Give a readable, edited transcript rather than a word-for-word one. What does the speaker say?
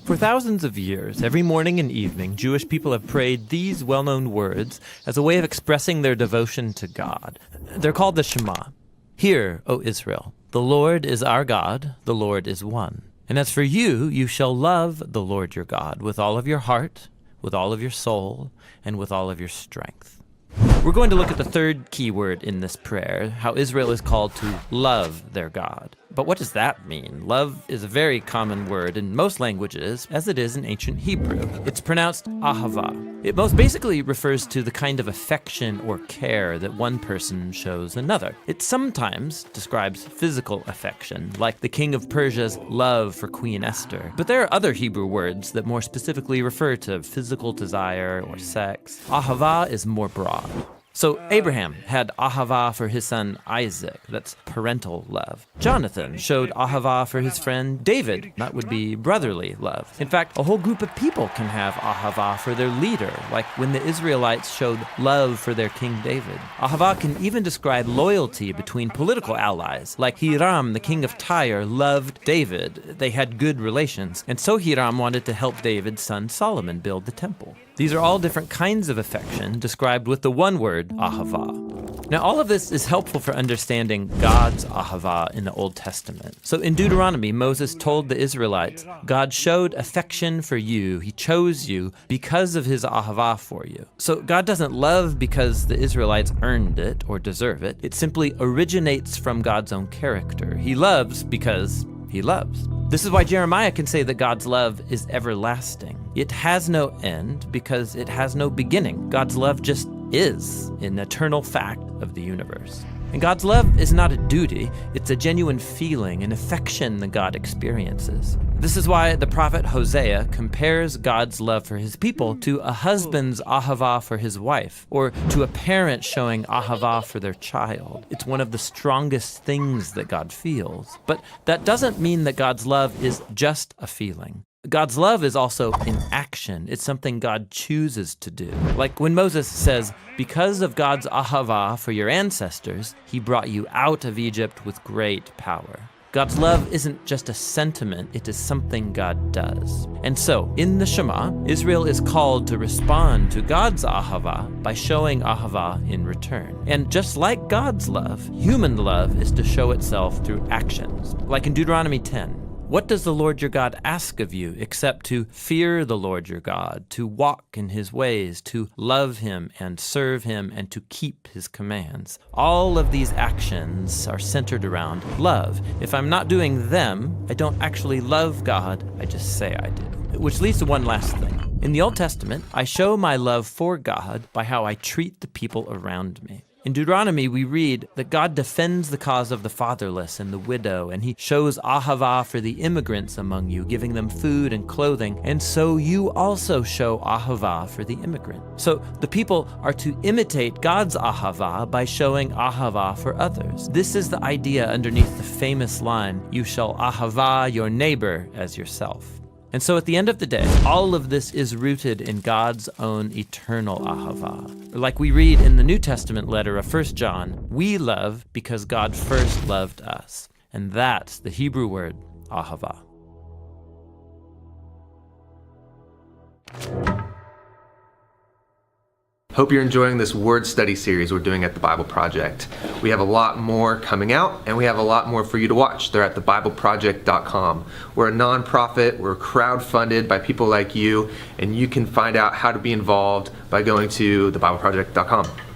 For thousands of years, every morning and evening, Jewish people have prayed these well-known words as a way of expressing their devotion to God. They're called the Shema. Hear, O Israel, the Lord is our God, the Lord is one. And as for you, you shall love the Lord your God with all of your heart, with all of your soul, and with all of your strength. We're going to look at the third key word in this prayer, how Israel is called to love their God. But what does that mean? Love is a very common word in most languages, as it is in ancient Hebrew. It's pronounced ahava. It most basically refers to the kind of affection or care that one person shows another. It sometimes describes physical affection, like the king of Persia's love for Queen Esther. But there are other Hebrew words that more specifically refer to physical desire or sex. Ahava is more broad. So Abraham had ahava for his son Isaac, that's parental love. Jonathan showed ahava for his friend David, that would be brotherly love. In fact, a whole group of people can have ahava for their leader, like when the Israelites showed love for their King David. Ahava can even describe loyalty between political allies, like Hiram, the king of Tyre, loved David. They had good relations, and so Hiram wanted to help David's son Solomon build the temple. These are all different kinds of affection described with the one word, ahava. Now, all of this is helpful for understanding God's ahava in the Old Testament. So in Deuteronomy, Moses told the Israelites, God showed affection for you. He chose you because of his ahava for you. So God doesn't love because the Israelites earned it or deserve it. It simply originates from God's own character. He loves because he loves. This is why Jeremiah can say that God's love is everlasting. It has no end because it has no beginning. God's love just is an eternal fact of the universe. And God's love is not a duty, it's a genuine feeling, an affection that God experiences. This is why the prophet Hosea compares God's love for his people to a husband's ahava for his wife, or to a parent showing ahava for their child. It's one of the strongest things that God feels. But that doesn't mean that God's love is just a feeling. God's love is also in action. It's something God chooses to do. Like when Moses says, because of God's ahava for your ancestors, he brought you out of Egypt with great power. God's love isn't just a sentiment, it is something God does. And so, in the Shema, Israel is called to respond to God's ahava by showing ahava in return. And just like God's love, human love is to show itself through actions. Like in Deuteronomy 10. What does the Lord your God ask of you except to fear the Lord your God, to walk in his ways, to love him and serve him, and to keep his commands? All of these actions are centered around love. If I'm not doing them, I don't actually love God, I just say I do. Which leads to one last thing. In the Old Testament, I show my love for God by how I treat the people around me. In Deuteronomy, we read that God defends the cause of the fatherless and the widow, and he shows ahava for the immigrants among you, giving them food and clothing, and so you also show ahava for the immigrant. So the people are to imitate God's ahava by showing ahava for others. This is the idea underneath the famous line, you shall ahava your neighbor as yourself. And so at the end of the day, all of this is rooted in God's own eternal ahava. Like we read in the New Testament letter of 1 John, we love because God first loved us. And that's the Hebrew word ahava. Hope you're enjoying this word study series we're doing at the Bible Project. We have a lot more coming out, and we have a lot more for you to watch. They're at thebibleproject.com. We're a nonprofit, we're crowdfunded by people like you, and you can find out how to be involved by going to thebibleproject.com.